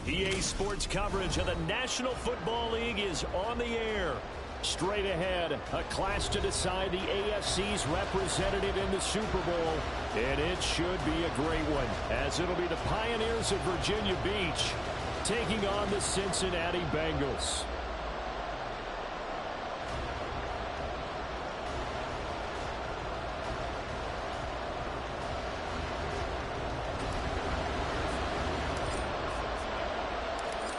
EA Sports coverage of the National Football League is on the air. Straight ahead, a clash to decide the AFC's representative in the Super Bowl. And it should be a great one, as it'll be the Pioneers of Virginia Beach taking on the Cincinnati Bengals.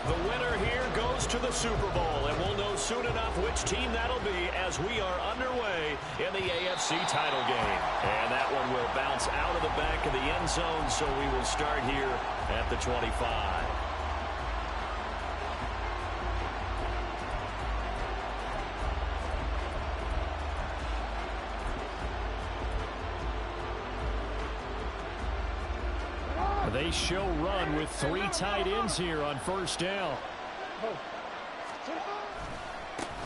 The winner here goes to the Super Bowl, and we'll know soon enough which team that'll be as we are underway in the AFC title game. And that one will bounce out of the back of the end zone, so we will start here at the 25. They show run with 3 tight ends here on first down.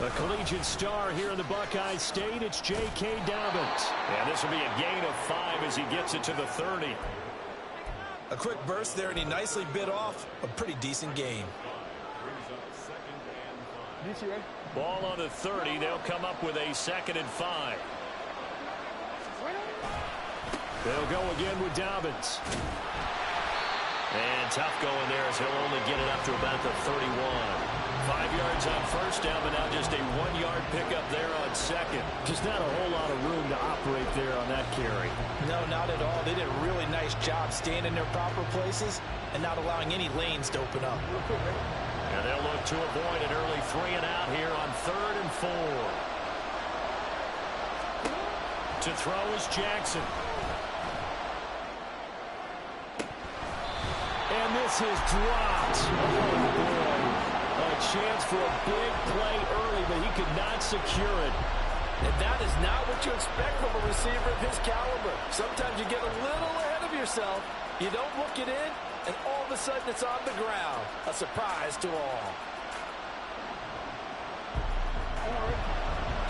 A collegiate star here in the Buckeye State, it's J.K. Dobbins. And this will be a gain of 5 as he gets it to the 30. A quick burst there, and he nicely bit off a pretty decent gain. Ball on the 30. They'll come up with a 2nd and 5. They'll go again with Dobbins. And tough going there as he'll only get it up to about the 31. 5 yards on first down, but now just a 1-yard pickup there on 2nd. Just not a whole lot of room to operate there on that carry. No, not at all. They did a really nice job staying in their proper places and not allowing any lanes to open up. And they'll look to avoid an early 3 and out here on 3rd and 4. To throw is Jackson. And this is dropped. Oh, boy. A chance for a big play early, but he could not secure it. And that is not what you expect from a receiver of his caliber. Sometimes you get a little ahead of yourself. You don't look it in, and all of a sudden it's on the ground. A surprise to all.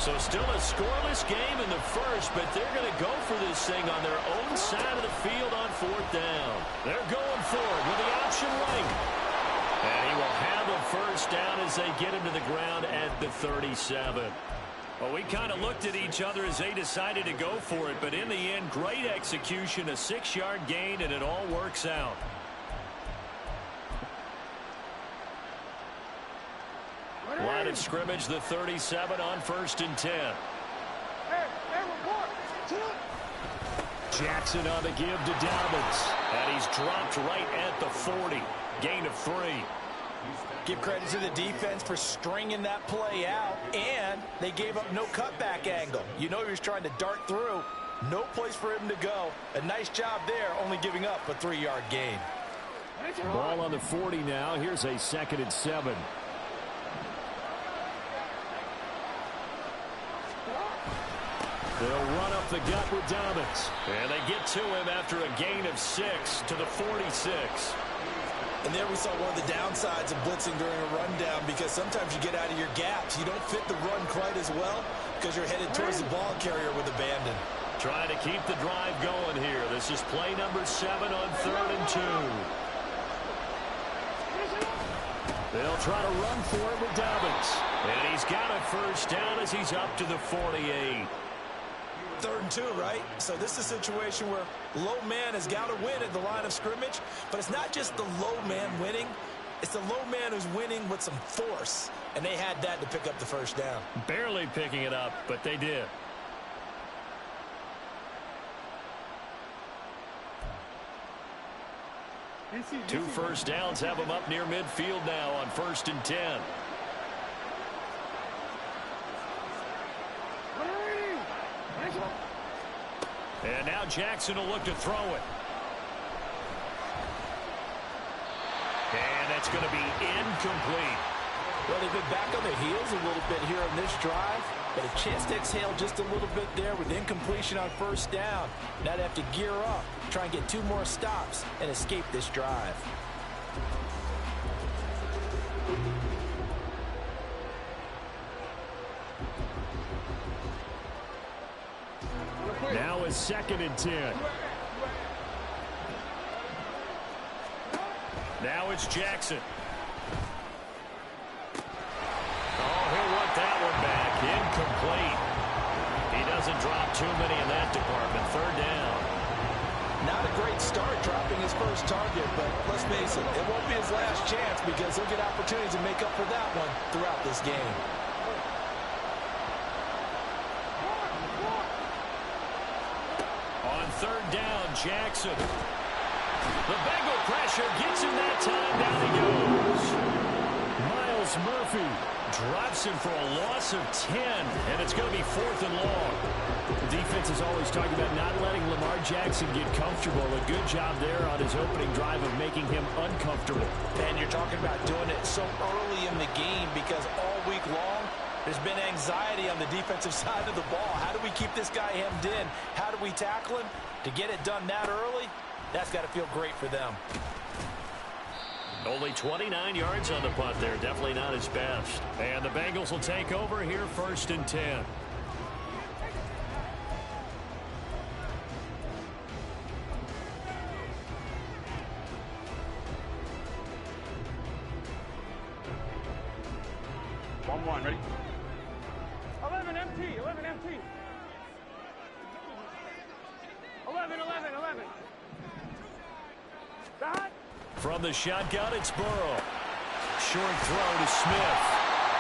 So still a scoreless game in the first, but they're going to go for this thing on their own side of the field on 4th down. They're going for it with the option right. And he will have a first down as they get him to the ground at the 37. Well, we kind of looked at each other as they decided to go for it, but in the end, great execution, a 6-yard gain, and it all works out. Line of scrimmage, the 37 on 1st and 10. Jackson on the give to Dobbins. And he's dropped right at the 40. Gain of 3. Give credit to the defense for stringing that play out, and they gave up no cutback angle. You know he was trying to dart through. No place for him to go. A nice job there, only giving up a 3-yard gain. Ball on the 40 now. Here's a 2nd and 7. They'll run up the gut with Dobbins. And they get to him after a gain of 6 to the 46. And there we saw one of the downsides of blitzing during a rundown, because sometimes you get out of your gaps. You don't fit the run quite as well because you're headed towards the ball carrier with abandon. Trying to keep the drive going here. This is play number 7 on 3rd and 2. They'll try to run for it with Dobbins. And he's got a first down as he's up to the 48. 3rd and 2, right? So this is a situation where low man has got to win at the line of scrimmage, but it's not just the low man winning. It's the low man who's winning with some force, and they had that to pick up the first down. Barely picking it up, but they did. Two first downs have them up near midfield now on 1st and 10. And now Jackson will look to throw it. And that's going to be incomplete. Well, they've been back on their heels a little bit here on this drive, but a chance to exhale just a little bit there with incompletion on first down. Now they have to gear up, try and get 2 more stops, and escape this drive. Now is 2nd and 10. Now it's Jackson. Oh, he'll want that one back. Incomplete. He doesn't drop too many in that department. Third down. Not a great start dropping his first target, but let's face it, it won't be his last chance because he'll get opportunities to make up for that one throughout this game. On third down, Jackson. The Bengal pressure gets him that time. Down he goes. Miles Murphy drops him for a loss of 10, and it's going to be 4th and long. The defense is always talking about not letting Lamar Jackson get comfortable. A good job there on his opening drive of making him uncomfortable. And you're talking about doing it so early in the game because all week long, there's been anxiety on the defensive side of the ball. How do we keep this guy hemmed in? How do we tackle him? To get it done that early, that's got to feel great for them. Only 29 yards on the punt there. Definitely not his best. And the Bengals will take over here, 1st and 10. One, ready? 11 MT, 11 MT. 11. That. From the shotgun, it's Burrow. Short throw to Smith.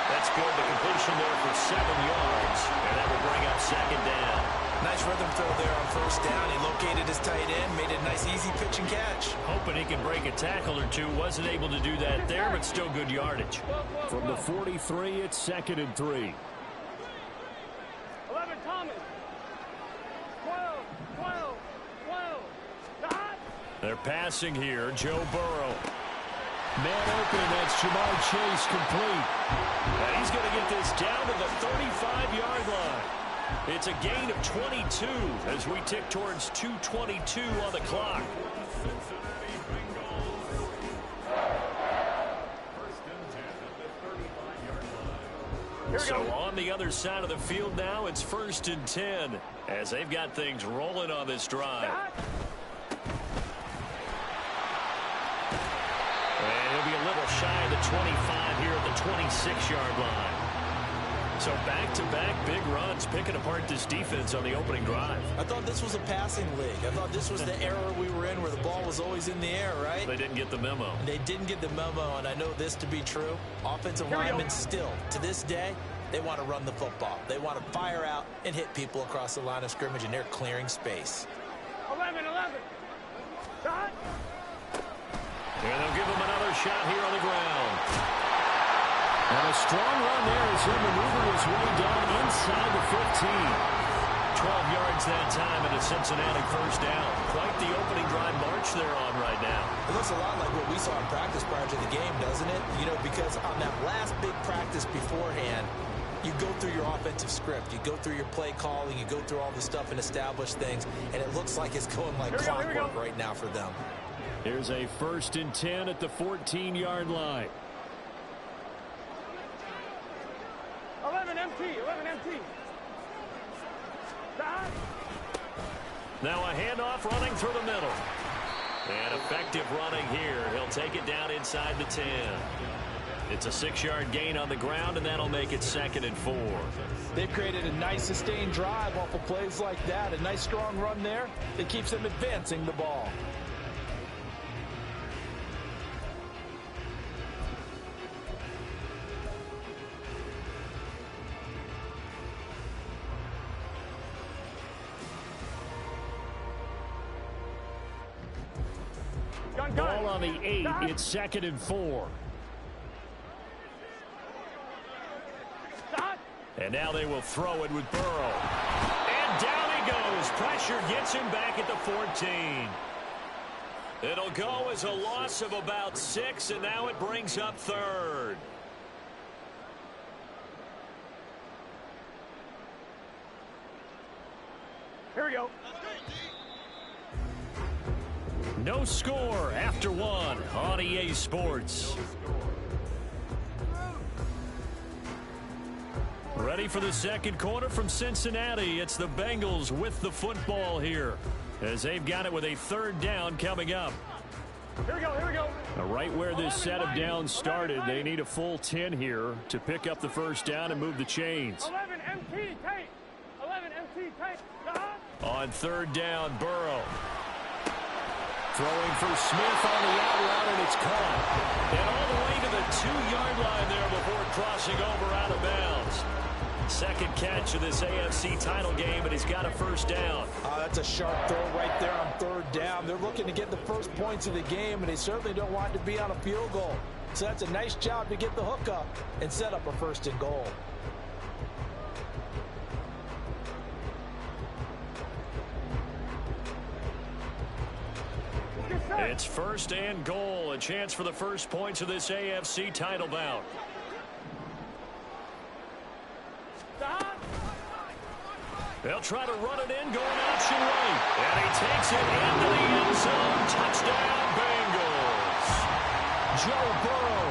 That's good. The completion there for 7 yards. And that will bring up 2nd down. Nice rhythm throw there on 1st down. He located his tight end, made it a nice easy pitch and catch. Hoping he can break a tackle or two. Wasn't able to do that there, but still good yardage. From the 43, it's 2nd and 3. 11 Thomas. 12. That. They're passing here. Joe Burrow. Man open, that's Jamar Chase complete. And he's going to get this down to the 35-yard line. It's a gain of 22 as we tick towards 2:22 on the clock. So on the other side of the field now, it's 1st and 10 as they've got things rolling on this drive. And he'll be a little shy of the 25 here at the 26-yard line. So back-to-back big runs picking apart this defense on the opening drive. I thought this was a passing league. I thought this was the era we were in where the ball was always in the air, right? They didn't get the memo. They didn't get the memo, and I know this to be true. Offensive linemen still, to this day, they want to run the football. They want to fire out and hit people across the line of scrimmage, and they're clearing space. 11. That. And they'll give him another shot here on the ground. And a strong run there as he maneuvered his way down inside the 15. 12 yards that time and a Cincinnati 1st down. Quite the opening drive march they're on right now. It looks a lot like what we saw in practice prior to the game, doesn't it? You know, because on that last big practice beforehand, you go through your offensive script. You go through your play calling. You go through all the stuff and establish things. And it looks like it's going like clockwork right now for them. Here's a 1st and 10 at the 14-yard line. 11 MT. That. Now a handoff running through the middle. And effective running here. He'll take it down inside the 10. It's a 6-yard gain on the ground, and that'll make it 2nd and 4. They've created a nice sustained drive off of plays like that. A nice strong run there that keeps them advancing the ball. Ball on the 8. It's 2nd and 4. And now they will throw it with Burrow. And down he goes. Pressure gets him back at the 14. It'll go as a loss of about 6, and now it brings up 3rd. Here we go. No score after 1 on EA Sports. Ready for the 2nd quarter from Cincinnati. It's the Bengals with the football here as they've got it with a 3rd down coming up. Here we go, here we go. Right where this set of downs started, they need a full 10 here to pick up the first down and move the chains. 11 MT tight. 11 MT tight. On third down, Burrow. Throwing for Smith on the out route, and it's caught. And all the way to the 2-yard line there before crossing over out of bounds. Second catch of this AFC title game, and he's got a first down. That's a sharp throw right there on third down. They're looking to get the first points of the game, and they certainly don't want it to be on a field goal. So that's a nice job to get the hook up and set up a first and goal. It's first and goal, a chance for the first points of this AFC title bout. They'll try to run it in, going option right. And he takes it into the end zone. Touchdown, Bengals. Joe Burrow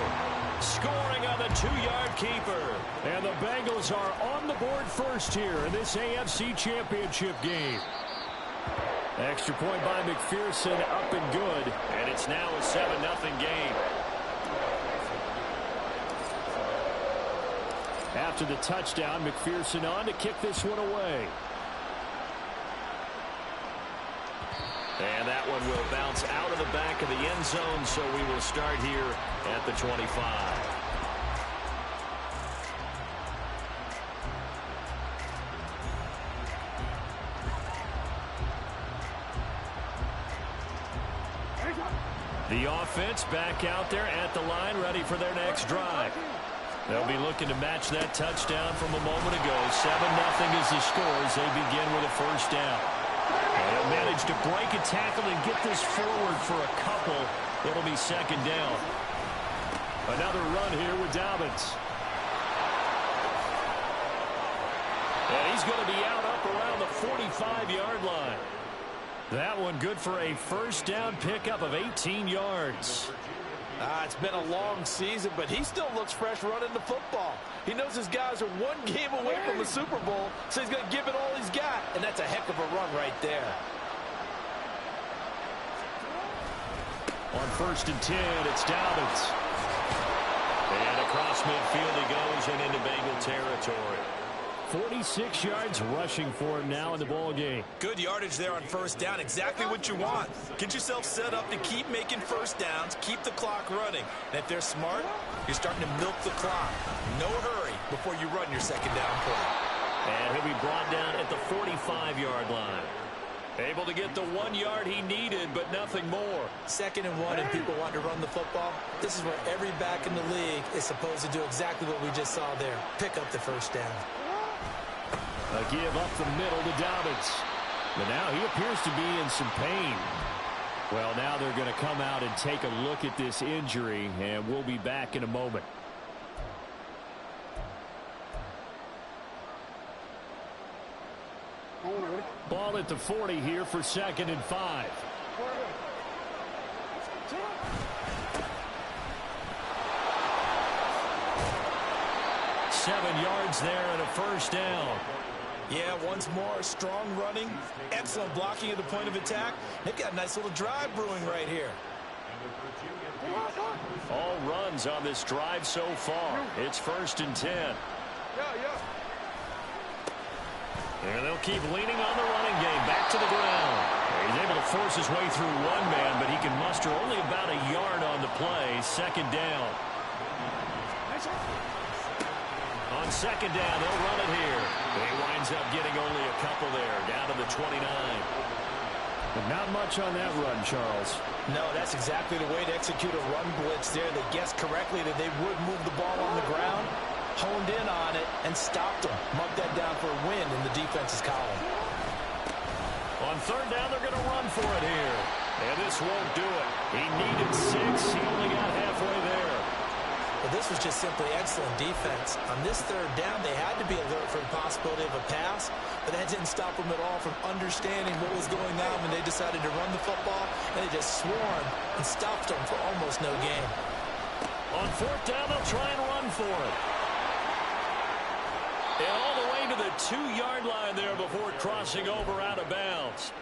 scoring on the 2-yard keeper. And the Bengals are on the board first here in this AFC championship game. Extra point by McPherson, up and good. And it's now a 7-0 game. After the touchdown, McPherson on to kick this one away. And that one will bounce out of the back of the end zone, so we will start here at the 25. The offense back out there at the line, ready for their next drive. They'll be looking to match that touchdown from a moment ago. 7-0 is the score as they begin with a first down. And they'll manage to break a tackle and get this forward for a couple. It'll be second down. Another run here with Dobbins. And he's going to be out up around the 45-yard line. That one good for a first down pickup of 18 yards. It's been a long season, but he still looks fresh running the football. He knows his guys are one game away from the Super Bowl, so he's going to give it all he's got. And that's a heck of a run right there. On first and 10, it's Dobbins. And across midfield he goes and into Bengal territory. 46 yards rushing for him now in the ball game. Good yardage there on first down. Exactly what you want. Get yourself set up to keep making first downs, keep the clock running. And if they're smart, you're starting to milk the clock. No hurry before you run your second down play. And he'll be brought down at the 45-yard line. Able to get the 1 yard he needed, but nothing more. Second and 1, and people want to run the football. This is where every back in the league is supposed to do exactly what we just saw there. Pick up the first down. A give up the middle to Dobbins. But now he appears to be in some pain. Well, now they're going to come out and take a look at this injury, and we'll be back in a moment. Ball at the 40 here for second and 5. 7 yards there and a first down. Yeah, once more, strong running, excellent blocking at the point of attack. They've got a nice little drive brewing right here. All runs on this drive so far. It's first and 10. And they'll keep leaning on the running game. Back to the ground. He's able to force his way through one man, but he can muster only about a yard on the play. Second down. On second down, they'll run it here. He winds up getting only a couple there, down to the 29. But not much on that run, Charles. No, that's exactly the way to execute a run blitz there. They guessed correctly that they would move the ball on the ground, honed in on it, and stopped them. Marked that down for a win in the defense's column. On third down, they're going to run for it here. And this won't do it. He needed 6. He only got halfway there. But this was just simply excellent defense. On this third down, they had to be alert for the possibility of a pass, but that didn't stop them at all from understanding what was going on when they decided to run the football, and they just swarmed and stopped them for almost no gain. On fourth down, they'll try and run for it. And all the way to the 2-yard line there before crossing over out of bounds.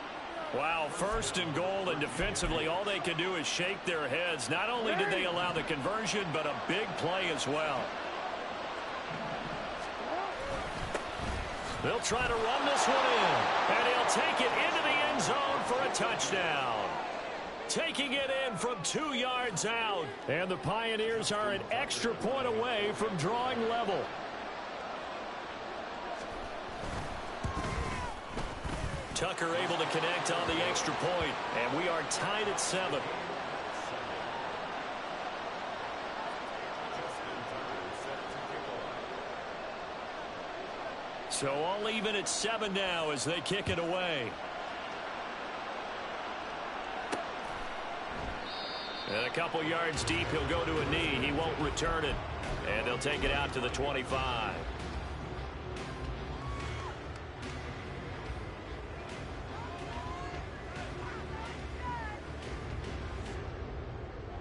Wow, first and goal, and defensively all they can do is shake their heads. Not only did they allow the conversion, but a big play as well. They'll try to run this one in, and he'll take it into the end zone for a touchdown. Taking it in from 2 yards out, and the Pioneers are an extra point away from drawing level. Tucker able to connect on the extra point, and we are tied at 7. So all even at 7 now as they kick it away. And a couple yards deep, he'll go to a knee. He won't return it. And they'll take it out to the 25.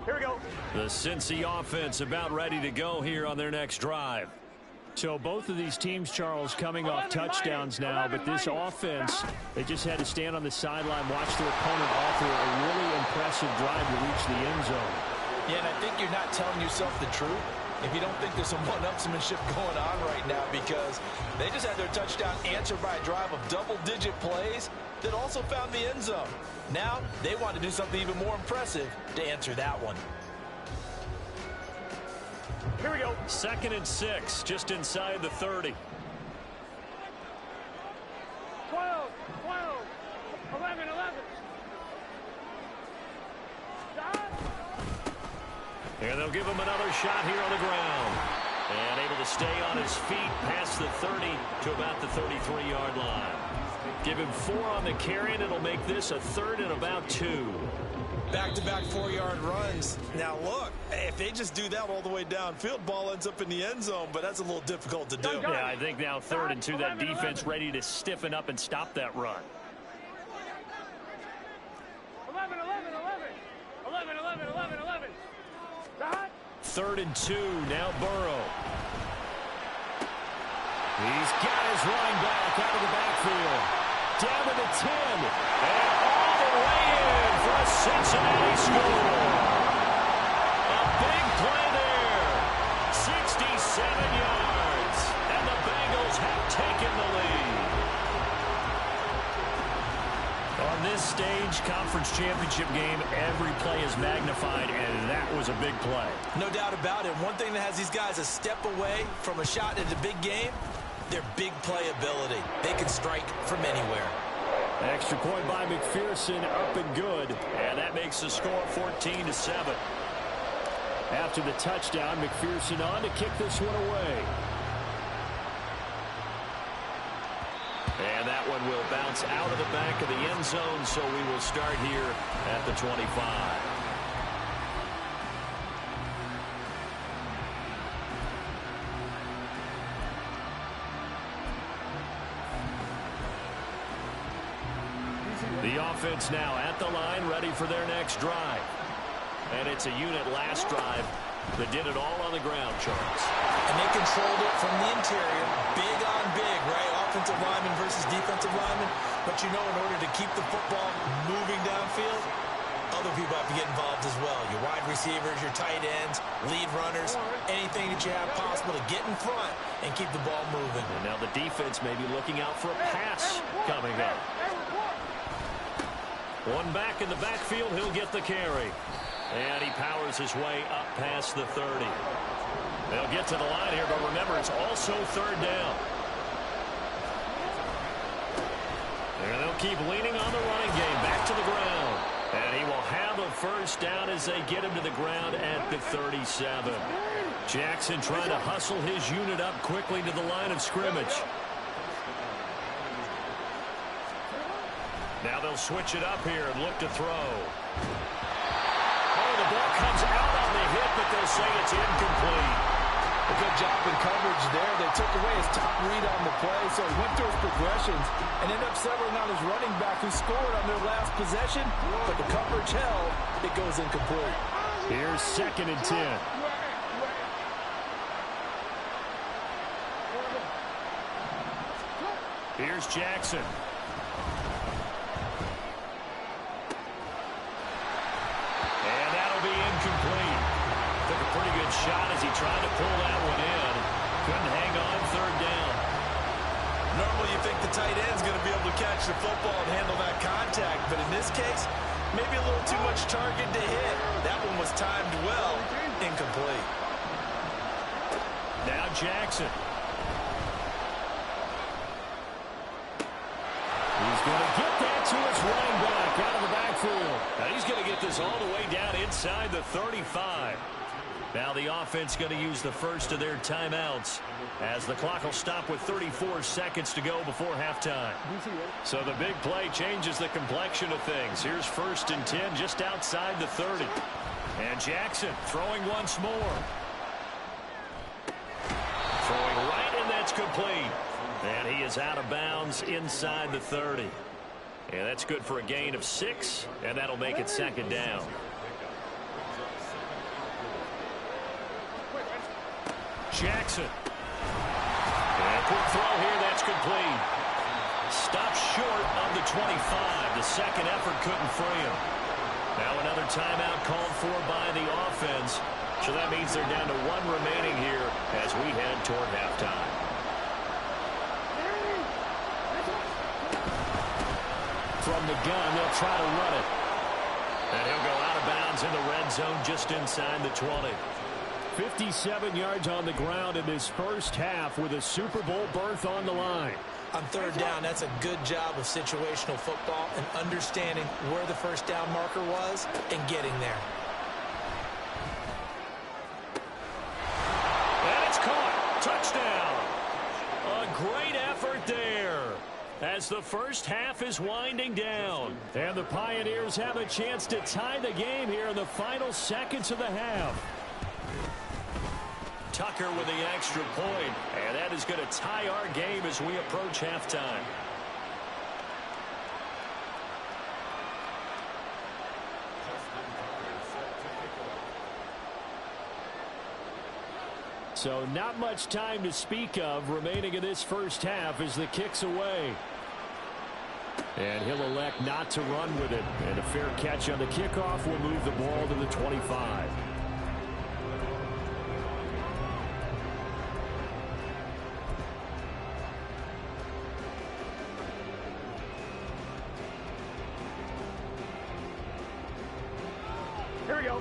Here we go. The Cincy offense about ready to go here on their next drive. So both of these teams, Charles, coming off touchdowns now, but this offense, they just had to stand on the sideline, watch their opponent offer a really impressive drive to reach the end zone. Yeah, and I think you're not telling yourself the truth if you don't think there's some one-upsmanship going on right now, because they just had their touchdown answered by a drive of double-digit plays that also found the end zone. Now they want to do something even more impressive to answer that one. Here we go. 2nd and 6, just inside the 30. 12, 11, 11. Stop. And they'll give him another shot here on the ground. And able to stay on his feet past the 30 to about the 33-yard line. Give him 4 on the carry, and it'll make this a 3rd and about 2. Back-to-back 4-yard runs. Now, look, if they just do that all the way downfield, ball ends up in the end zone, but that's a little difficult to do. Yeah, I think now 3rd and 2, that defense ready to stiffen up and stop that run. 11, 11, 11. 11, 11, 11, 11. Stop. 3rd and 2, now Burrow. He's got his running back out of the backfield. Down to the 10. And all the way in for a Cincinnati score. A big play there. 67 yards. And the Bengals have taken the lead. On this stage, conference championship game, every play is magnified, and that was a big play. No doubt about it. One thing that has these guys a step away from a shot at the big game, their big play ability. They can strike from anywhere. Extra point by McPherson, up and good. And that makes the score 14-7. After the touchdown, McPherson on to kick this one away. And that one will bounce out of the back of the end zone, so we will start here at the 25. The offense now at the line, ready for their next drive. And it's a unit last drive that did it all on the ground, Charles. And they controlled it from the interior, big on big, right? Offensive lineman versus defensive lineman. But you know, in order to keep the football moving downfield, other people have to get involved as well. Your wide receivers, your tight ends, lead runners, anything that you have possible to get in front and keep the ball moving. And now the defense may be looking out for a pass coming up. One back in the backfield, he'll get the carry. And he powers his way up past the 30. They'll get to the line here, but remember, it's also 3rd down. And they'll keep leaning on the running game, back to the ground. And he will have a 1st down as they get him to the ground at the 37. Jackson trying to hustle his unit up quickly to the line of scrimmage. Now they'll switch it up here and look to throw. Oh, the ball comes out on the hit, but they'll say it's incomplete. A good job in coverage there. They took away his top read on the play, so he went through his progressions and ended up settling on his running back who scored on their last possession, but the coverage held. It goes incomplete. Here's 2nd and 10. Here's Jackson. this case, maybe a little too much target to hit. That one was timed well, incomplete. Now Jackson. He's going to get that to his running back out of the backfield. Now he's going to get this all the way down inside the 35. Now the offense going to use the first of their timeouts as the clock will stop with 34 seconds to go before halftime. So the big play changes the complexion of things. Here's 1st and 10 just outside the 30. And Jackson throwing once more. Throwing right, and that's complete. And he is out of bounds inside the 30. And that's good for a gain of 6, and that'll make it 2nd down. Jackson. And quick throw here, that's complete. Stopped short of the 25. The second effort couldn't free him. Now another timeout called for by the offense. So that means they're down to 1 remaining here as we head toward halftime. From the gun, they'll try to run it. And he'll go out of bounds in the red zone just inside the 20. 57 yards on the ground in this first half with a Super Bowl berth on the line. On 3rd down, that's a good job of situational football and understanding where the first down marker was and getting there. And it's caught. Touchdown. A great effort there as the first half is winding down. And the Pioneers have a chance to tie the game here in the final seconds of the half. Tucker with the extra point, and that is going to tie our game as we approach halftime. So not much time to speak of remaining in this first half as the kick's away. And he'll elect not to run with it. And a fair catch on the kickoff will move the ball to the 25. Here we go.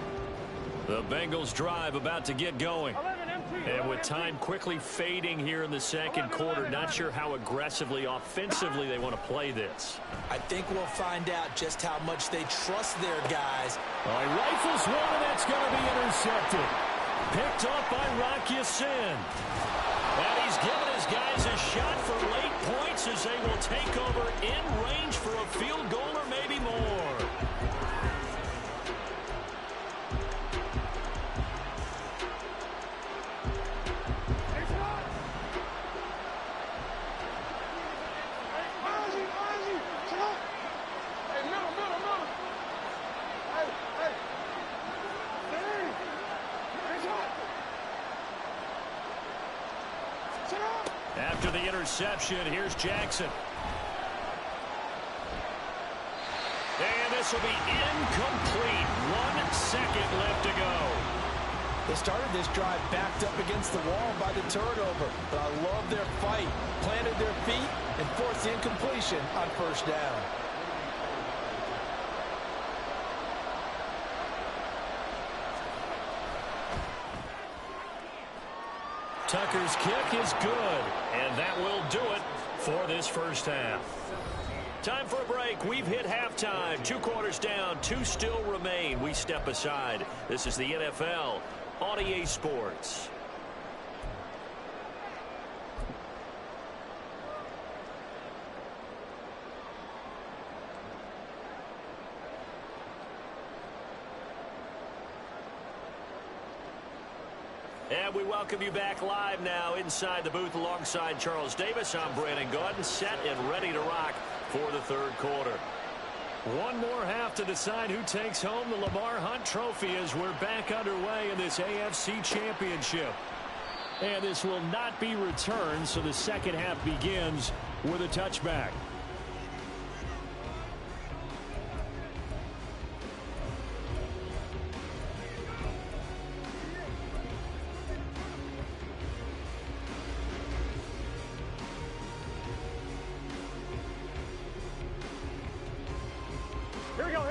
The Bengals drive about to get going. 11 empty. And with time quickly fading here in the second quarter, not sure how aggressively, offensively they want to play this. I think we'll find out just how much they trust their guys. Well, he rifles one, and that's going to be intercepted. Picked off by Rocky Sin. And he's given his guys a shot for late points as they will take over in range for a field goal or maybe more. After the interception, here's Jackson. And this will be incomplete. 1 second left to go. They started this drive backed up against the wall by the turnover, but I love their fight. Planted their feet and forced the incompletion on 1st down. Tucker's kick is good, and that will do it for this first half. Time for a break. We've hit halftime. 2 quarters down, 2 still remain. We step aside. This is the NFL on EA Sports. And we welcome you back live now inside the booth alongside Charles Davis. I'm Brandon Gordon, set and ready to rock for the 3rd quarter. One more half to decide who takes home the Lamar Hunt Trophy as we're back underway in this AFC Championship. And this will not be returned, so the second half begins with a touchback.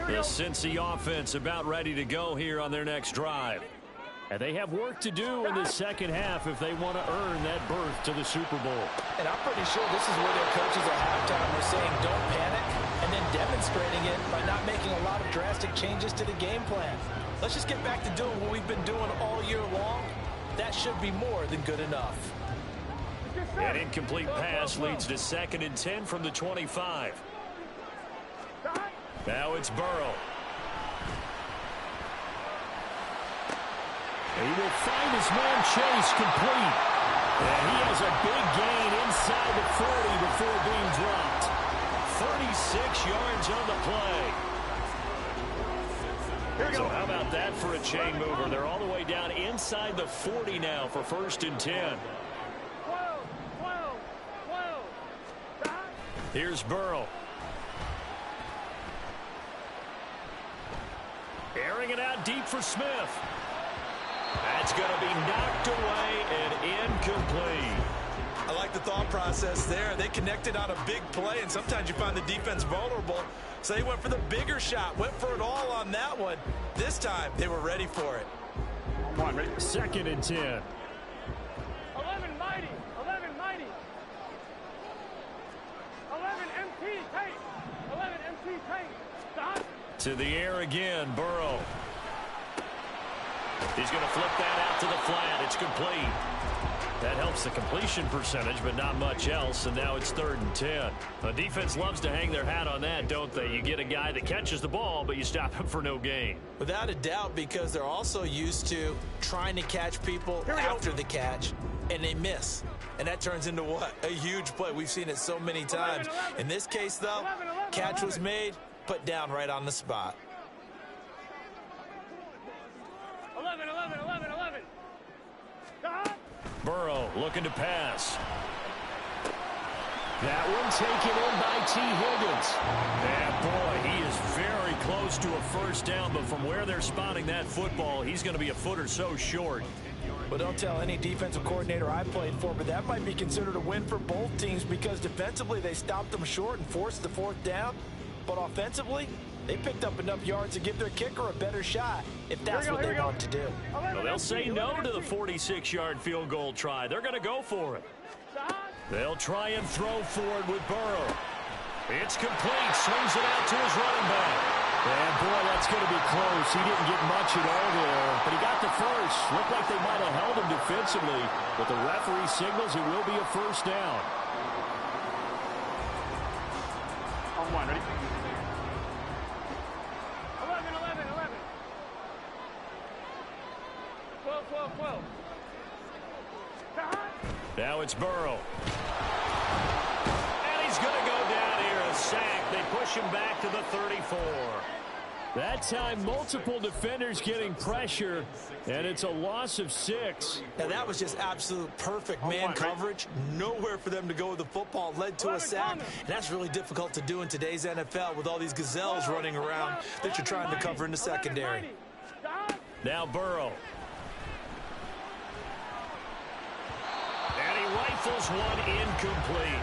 The Cincy offense about ready to go here on their next drive. And they have work to do in the second half if they want to earn that berth to the Super Bowl. And I'm pretty sure this is where their coaches at halftime were saying don't panic, and then demonstrating it by not making a lot of drastic changes to the game plan. Let's just get back to doing what we've been doing all year long. That should be more than good enough. An incomplete pass leads to 2nd and 10 from the 25. Now it's Burrow. He will find his man Chase complete. And he has a big gain inside the 40 before being dropped. 36 yards on the play. So how about that for a chain mover? They're all the way down inside the 40 now for 1st and 10. Here's Burrow. Airing it out deep for Smith. That's going to be knocked away and incomplete. I like the thought process there. They connected on a big play, and sometimes you find the defense vulnerable. So they went for the bigger shot, went for it all on that one. This time, they were ready for it. 2nd and 10. 11 mighty. 11 mighty. 11 MT tight. 11 MT tight. Stop. To the air again, Burrow. He's going to flip that out to the flat. It's complete. That helps the completion percentage, but not much else, and now it's 3rd and 10. The defense loves to hang their hat on that, don't they? You get a guy that catches the ball, but you stop him for no gain. Without a doubt, because they're also used to trying to catch people after the catch, and they miss. And that turns into what? A huge play. We've seen it so many times. In this case, though, catch was made, put down right on the spot. 11, 11, 11, 11. Stop. Burrow looking to pass. That one taken in by T. Higgins. And boy, he is very close to a 1st down, but from where they're spotting that football, he's going to be a foot or so short. Well, don't tell any defensive coordinator I played for, but that might be considered a win for both teams because defensively they stopped them short and forced the 4th down. But offensively, they picked up enough yards to give their kicker a better shot if that's what they want to do. Well, they'll say no to the 46-yard field goal try. They're going to go for it. They'll try and throw forward with Burrow. It's complete. Swings it out to his running back. And boy, that's going to be close. He didn't get much at all there, but he got the first. Looked like they might have held him defensively, but the referee signals it will be a 1st down. On one, ready? 11, 11, 11. 12, 12, 12. Now it's Burrow. And he's going to go down here, a sack. They push him back to the 34. That time, multiple defenders getting pressure, and it's a loss of 6. Now, that was just absolute perfect man coverage. Nowhere for them to go with the football. Led to a sack. And that's really difficult to do in today's NFL with all these gazelles running around that you're trying to cover in the secondary. Now Burrow. And he rifles one incomplete.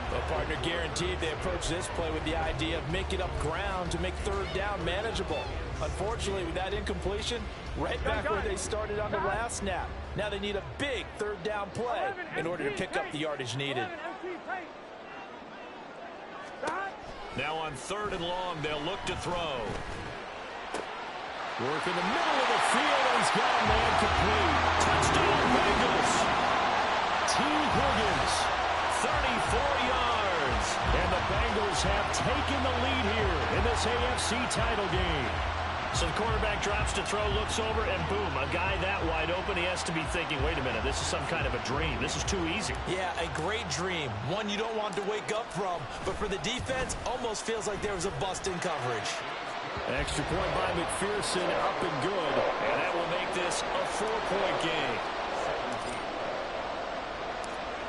The partner guaranteed they approach this play with the idea of making up ground to make 3rd down manageable. Unfortunately, with that incompletion, right back where they started on the last snap. Now they need a big 3rd down play in order to pick up the yardage needed. Now on 3rd and long, they'll look to throw. Work in the middle of the field, and he's got a man complete. Touchdown, Bengals. T. Higgins. 34 yards. And the Bengals have taken the lead here in this AFC title game. So the quarterback drops to throw, looks over, and boom, a guy that wide open, he has to be thinking, wait a minute, this is some kind of a dream. This is too easy. Yeah, a great dream. One you don't want to wake up from. But for the defense, almost feels like there was a bust in coverage. Extra point by McPherson, up and good. And that will make this a 4-point game.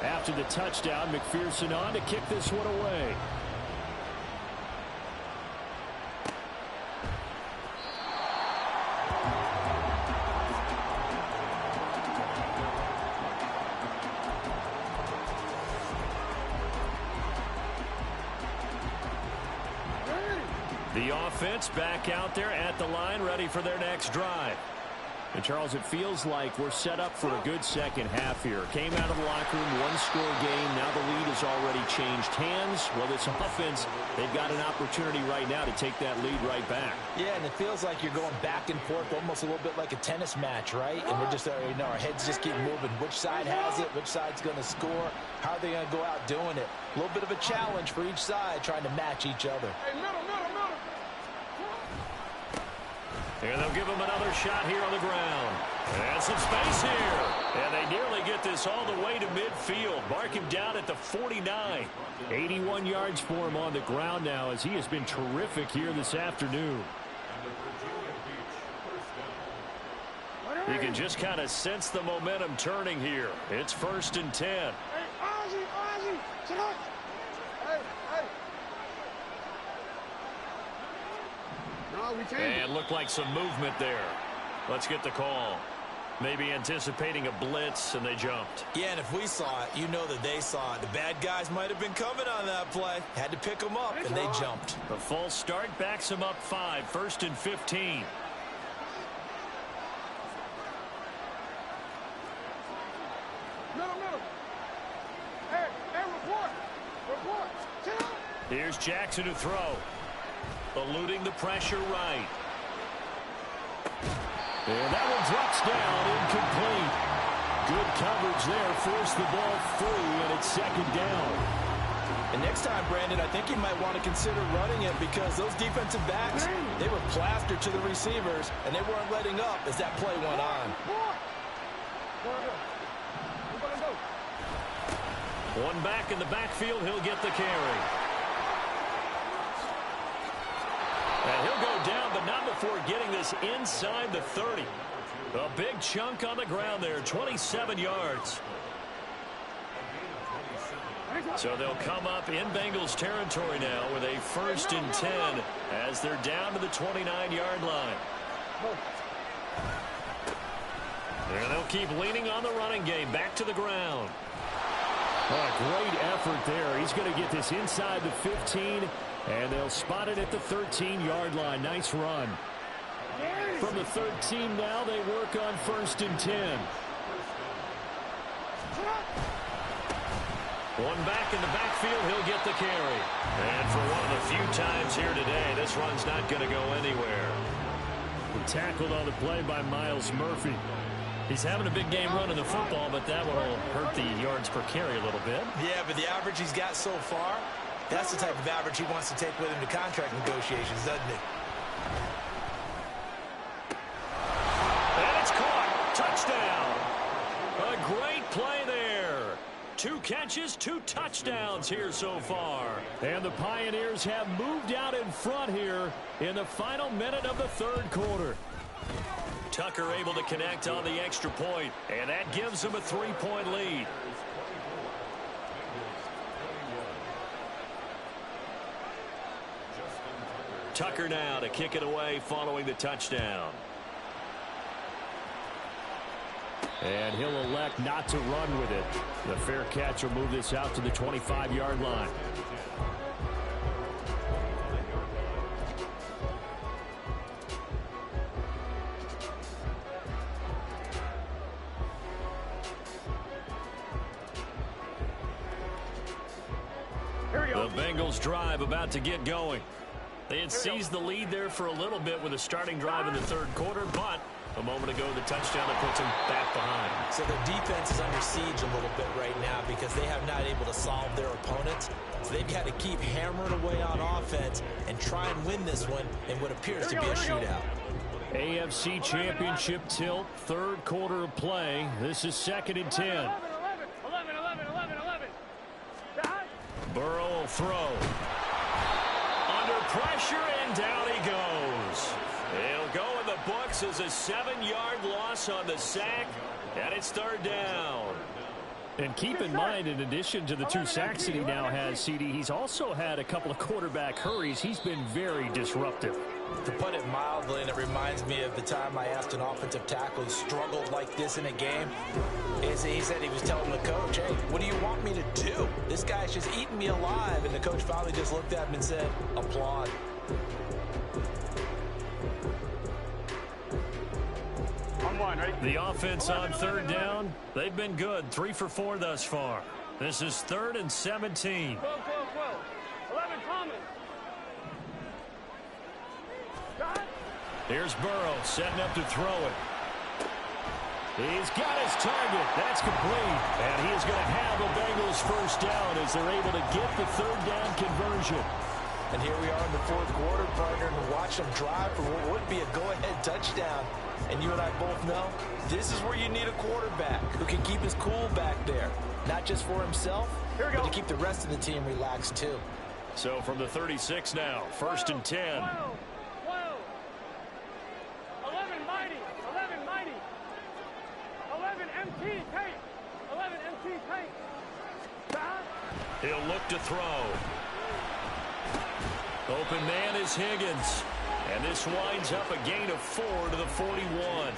After the touchdown, McPherson on to kick this one away. The offense back out there at the line, ready for their next drive. And, Charles, it feels like we're set up for a good second half here. Came out of the locker room, one-score game. Now the lead has already changed hands. Well, this offense, they've got an opportunity right now to take that lead right back. Yeah, and it feels like you're going back and forth, almost a little bit like a tennis match, right? And we're just, our heads just keep moving. Which side has it? Which side's going to score? How are they going to go out doing it? A little bit of a challenge for each side, trying to match each other. Hey, middle. And they'll give him another shot here on the ground. And some space here. And they nearly get this all the way to midfield. Mark him down at the 49. 81 yards for him on the ground now as he has been terrific here this afternoon. You can just kind of sense the momentum turning here. It's 1st and 10. Hey, Ozzy, sit up. Hey. No, we can't. And looked like some movement there. Let's get the call. Maybe anticipating a blitz, and they jumped. Yeah, and if we saw it, you know that they saw it. The bad guys might have been coming on that play. Had to pick them up, and they jumped. The false start backs them up 5. 1st and 15. Middle. Hey, report. Sit up. Here's Jackson to throw. Eluding the pressure right. And that one drops down, incomplete. Good coverage there, forced the ball free, and it's 2nd down. And next time, Brandon, I think you might want to consider running it because those defensive backs, they were plastered to the receivers, and they weren't letting up as that play went on. One back in the backfield, he'll get the carry. And he'll go down, but not before getting this inside the 30. A big chunk on the ground there, 27 yards. So they'll come up in Bengals territory now with a 1st and 10 as they're down to the 29-yard line. And they'll keep leaning on the running game, back to the ground. Oh, great effort there. He's going to get this inside the 15, and they'll spot it at the 13-yard line. Nice run. From the 13 now, they work on 1st and 10. One back in the backfield, he'll get the carry. And for one of the few times here today, this run's not going to go anywhere. Tackled on the play by Miles Murphy. He's having a big game running the football, but that one will hurt the yards per carry a little bit. Yeah, but the average he's got so far, that's the type of average he wants to take with him to contract negotiations, doesn't he? And it's caught. Touchdown. A great play there. 2 catches, 2 touchdowns here so far. And the Pioneers have moved out in front here in the final minute of the 3rd quarter. Tucker able to connect on the extra point, and that gives them a 3-point lead. Tucker now to kick it away following the touchdown. And he'll elect not to run with it. The fair catch will move this out to the 25-yard line. The Bengals drive about to get going. They had seized the lead there for a little bit with a starting drive in the 3rd quarter, but a moment ago the touchdown that puts them back behind. So their defense is under siege a little bit right now because they have not able to solve their opponents. So they've got to keep hammering away on offense and try and win this one in what appears to be a shootout. AFC Championship tilt, 3rd quarter of play. This is 2nd and 10. 11. Burrow will throw. Under pressure, and down he goes. He'll go in the books as a 7-yard loss on the sack, and it's 3rd down. And keep in mind, in addition to the 2 sacks that he now has, CD, he's also had a couple of quarterback hurries. He's been very disruptive. To put it mildly, and it reminds me of the time I asked an offensive tackle who struggled like this in a game, is he said he was telling the coach, hey, what do you want me to do? This guy's just eating me alive. And the coach finally just looked at him and said, applaud. The offense on third down, they've been good. 3 for 4 thus far. This is 3rd and 17. 12. 11, Thomas. Here's Burrow setting up to throw it. He's got his target. That's complete. And he is going to have a Bengals first down as they're able to get the 3rd down conversion. And here we are in the 4th quarter, partner, and watch them drive for what would be a go-ahead touchdown. And you and I both know this is where you need a quarterback who can keep his cool back there. Not just for himself, but to keep the rest of the team relaxed too. So from the 36 now, 1st and 10. 12. 11, mighty. 11, mighty. 11, MT, Tate. 11, MT, Tate. He'll look to throw. Open man is Higgins. And this winds up a gain of 4 to the 41.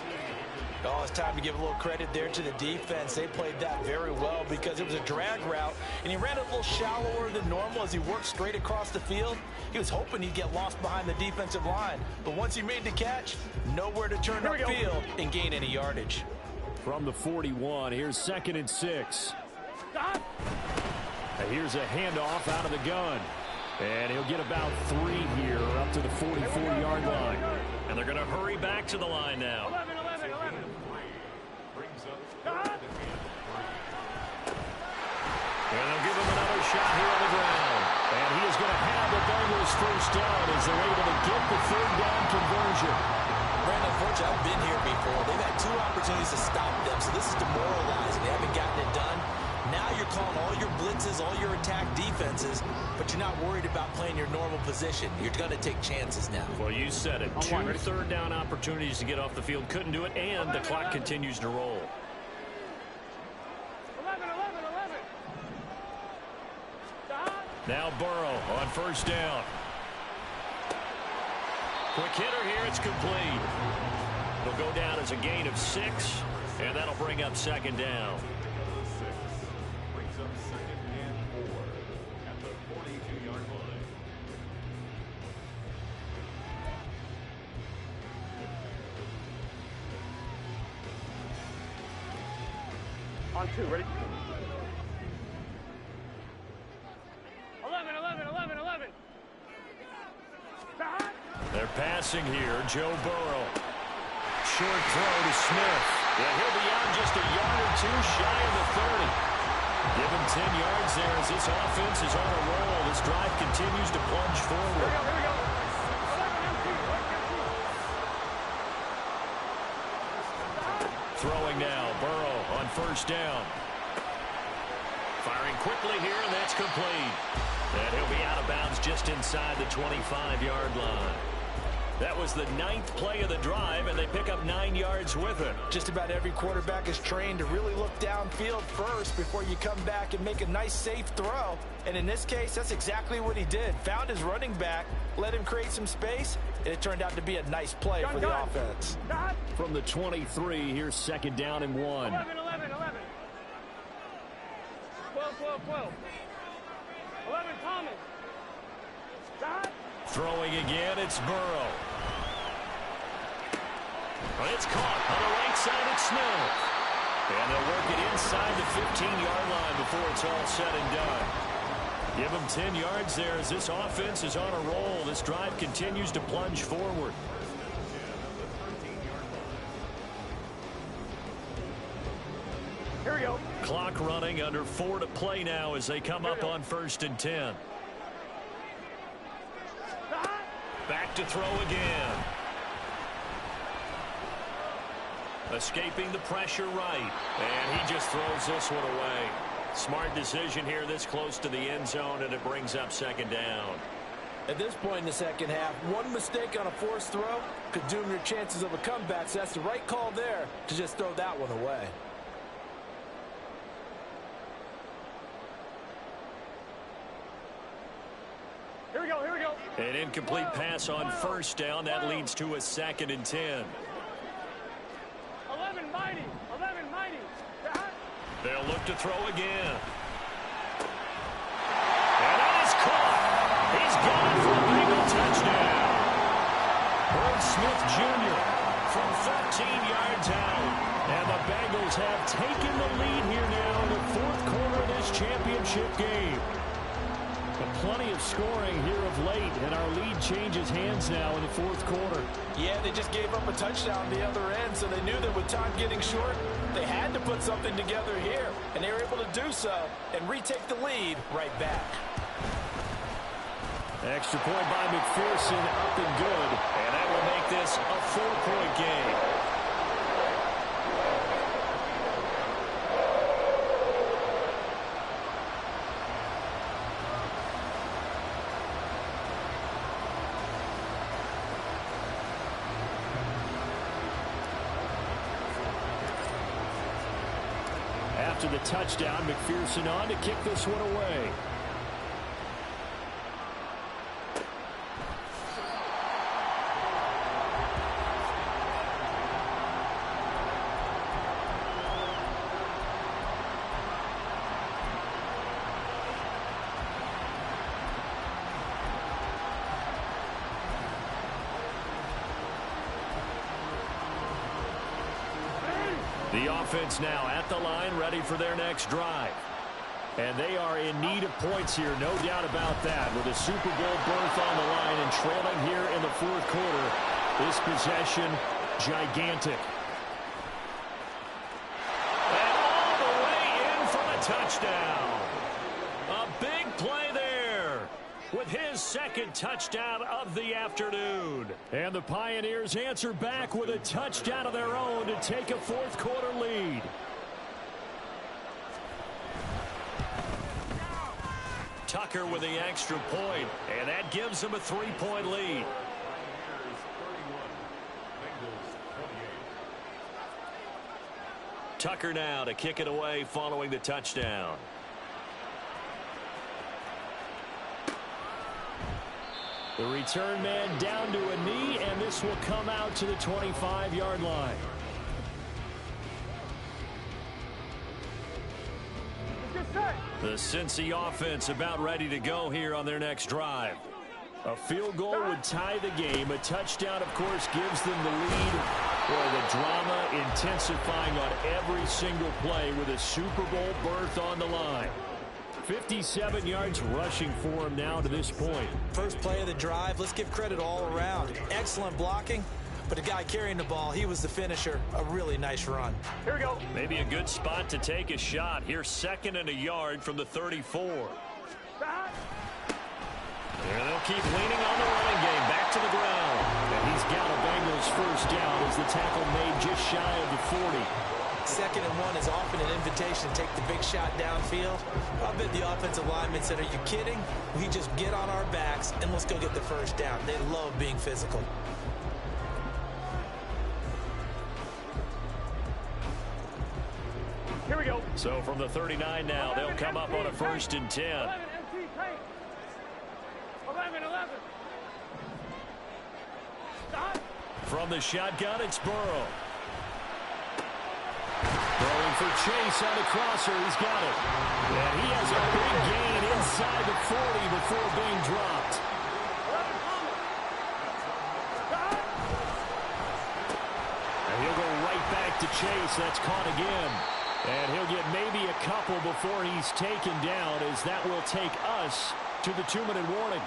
Oh, it's time to give a little credit there to the defense. They played that very well because it was a drag route, and he ran it a little shallower than normal as he worked straight across the field. He was hoping he'd get lost behind the defensive line, but once he made the catch, nowhere to turn upfield and gain any yardage. From the 41, here's 2nd and 6. Here's a handoff out of the gun. And he'll get about 3 here up to the 44-yard line. And they're going to hurry back to the line now. 11. And they'll give him another shot here on the ground. And he is going to have the Bengals first down as they're able to get the 3rd down conversion. Brandon, unfortunately, I've been here before. They've had 2 opportunities to stop them, so this is demoralizing. They haven't gotten it done. Now you're calling all your blitzes, all your attack defenses, but you're not worried about playing your normal position. You're going to take chances now. Well, you said it. 2 third down opportunities to get off the field. Couldn't do it, and the clock continues to roll. 11. Now Burrow on 1st down. Quick hitter here. It's complete. It'll go down as a gain of 6, and that'll bring up 2nd down. On 2, ready? 11. They're passing here. Joe Burrow. Short throw to Smith. Yeah, he'll be out just a yard or 2 shy of the 30. Give him 10 yards there as this offense is on a roll. This drive continues to plunge forward. Here we go. 11, MT. Throwing now. Burrow on 1st down. Firing quickly here, and that's complete. And he'll be out of bounds just inside the 25-yard line. That was the 9th play of the drive, and they pick up 9 yards with it. Just about every quarterback is trained to really look downfield first before you come back and make a nice, safe throw. And in this case, that's exactly what he did. Found his running back, let him create some space, and it turned out to be a nice play for the offense. From the 23, here's 2nd down and 1. 11. 12. 11, Thomas. Throwing again, it's Burrow. It's caught on the right side of Smith. And they'll work it inside the 15-yard line before it's all said and done. Give them 10 yards there as this offense is on a roll. This drive continues to plunge forward. Here we go. Clock running, under 4 to play now as they come up on 1st and 10. Back to throw again. Escaping the pressure right. And he just throws this one away. Smart decision here this close to the end zone, and it brings up 2nd down. At this point in the second half, one mistake on a forced throw could doom your chances of a comeback. So that's the right call there to just throw that one away. Here we go. An incomplete pass on 1st down. That leads to a 2nd and 10. 11, mighty. They'll look to throw again. And that is caught. He's got it for a Bengal touchdown. Smith Jr. from 13 yards out. And the Bengals have taken the lead here now in the fourth quarter of this championship game. But plenty of scoring here of late, and our lead changes hands now in the fourth quarter. Yeah, they just gave up a touchdown the other end, so they knew that with time getting short, they had to put something together here, and they were able to do so and retake the lead right back. Extra point by McPherson, up and good. And that will make this a 4-point game. After the touchdown, McPherson on to kick this one away. The offense now at the line, ready for their next drive. And they are in need of points here, no doubt about that. With a Super Bowl berth on the line and trailing here in the fourth quarter, this possession, gigantic. And all the way in for the touchdown. A big play there with his second touchdown of the afternoon. And the Pioneers answer back with a touchdown of their own to take a fourth quarter lead. Tucker with the extra point, and that gives them a 3-point lead. Tucker now to kick it away following the touchdown. The return man down to a knee, and this will come out to the 25-yard line. The Cincy offense about ready to go here on their next drive. A field goal would tie the game. A touchdown, of course, gives them the lead. Boy, the drama intensifying on every single play with a Super Bowl berth on the line. 57 yards rushing for him now to this point. First play of the drive, let's give credit all around. Excellent blocking, but the guy carrying the ball, he was the finisher. A really nice run. Here we go. Maybe a good spot to take a shot. Here's 2nd and a yard from the 34. And they'll keep leaning on the running game. Back to the ground. And he's got a Bengals first down as the tackle made just shy of the 40. 2nd and 1 is often an invitation to take the big shot downfield. I bet the offensive lineman said, are you kidding? We just get on our backs and let's go get the first down. They love being physical. Here we go. So from the 39 now, they'll come up on a 1st and 10. 11 MC tight. 11. Stop. From the shotgun, it's Burrow. Throwing for Chase on the crosser. He's got it. And he has a big gain inside the 40 before being dropped. And he'll go right back to Chase. That's caught again. And he'll get maybe a couple before he's taken down, as that will take us to the 2-minute warning.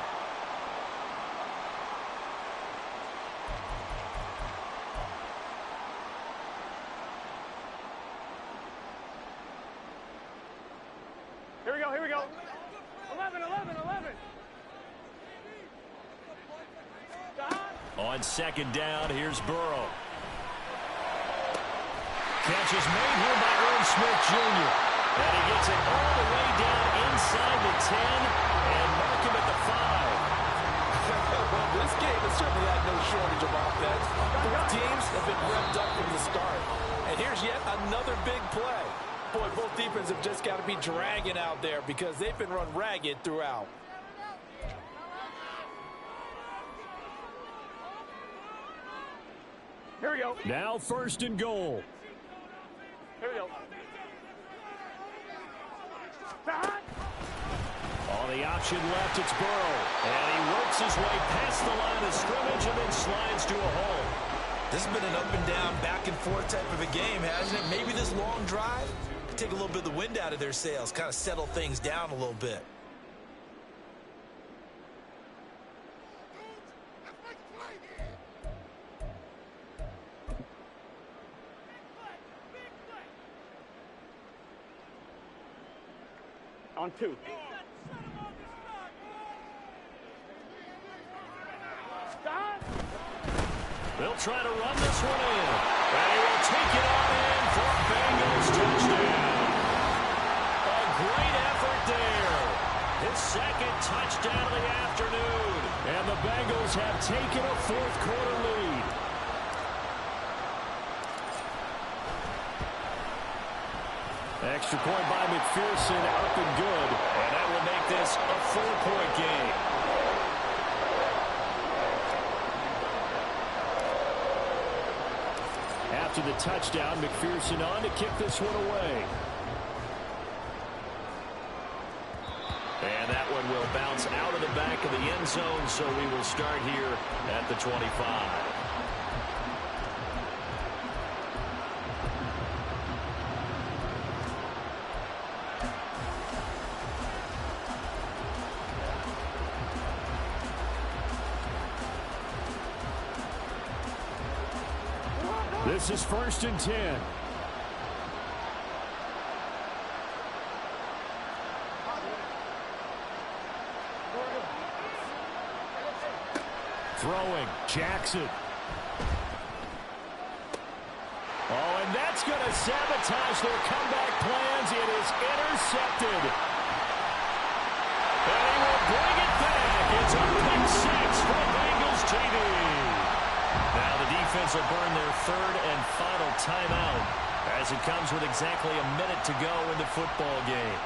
Here we go. 11. On 2nd down, here's Burrow. Catch is made here by Earl Smith Jr. And he gets it all the way down inside the 10 and mark him at the 5. Well, this game has certainly had no shortage of offense. Both teams have been revved up from the start. And here's yet another big play. Boy, both defenses have just got to be dragging out there because they've been run ragged throughout. Here we go. Now 1st and goal. Here we go. On the option left, it's Burrow. And he works his way past the line of scrimmage and then slides to a hole. This has been an up-and-down, back-and-forth type of a game, hasn't it? Maybe this long drive could take a little bit of the wind out of their sails, kind of settle things down a little bit. On 2. Stop. They'll try to run this one in. And he will take it on in for a Bengals touchdown. A great effort there. His second touchdown of the afternoon. And the Bengals have taken a fourth-quarter lead. Extra point by McPherson, up and good. And that will make this a 4-point game. After the touchdown, McPherson on to kick this one away. And that one will bounce out of the back of the end zone, so we will start here at the 25. This is 1st and 10. Throwing, Jackson. Oh, and that's going to sabotage their comeback plans. It is intercepted. And he will bring it back. It's a pick six for Bengals TV. Now the defense will burn their third and final timeout as it comes with exactly a minute to go in the football game.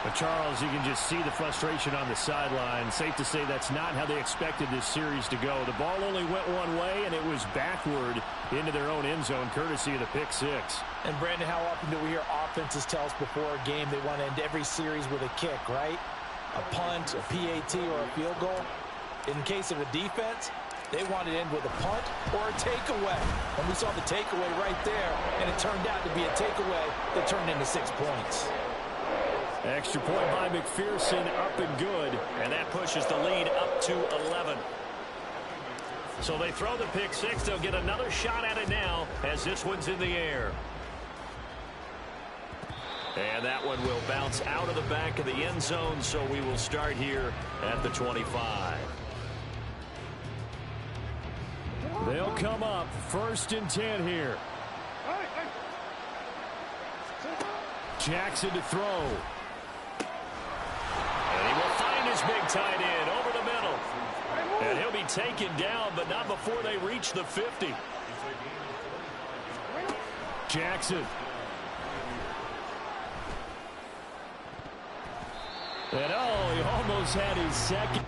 But Charles, you can just see the frustration on the sideline. Safe to say that's not how they expected this series to go. The ball only went one way, and it was backward into their own end zone, courtesy of the pick six. And, Brandon, how often do we hear offenses tell us before a game they want to end every series with a kick, right? A punt, a PAT, or a field goal. In case of a defense, they want to end with a punt or a takeaway. And we saw the takeaway right there, and it turned out to be a takeaway that turned into 6 points. Extra point by McPherson, up and good. And that pushes the lead up to 11. So they throw the pick six. They'll get another shot at it now as this one's in the air. And that one will bounce out of the back of the end zone, so we will start here at the 25. They'll come up 1st and 10 here. Jackson to throw. And he will find his big tight end over the middle. And he'll be taken down, but not before they reach the 50. Jackson. And oh, he almost had his second.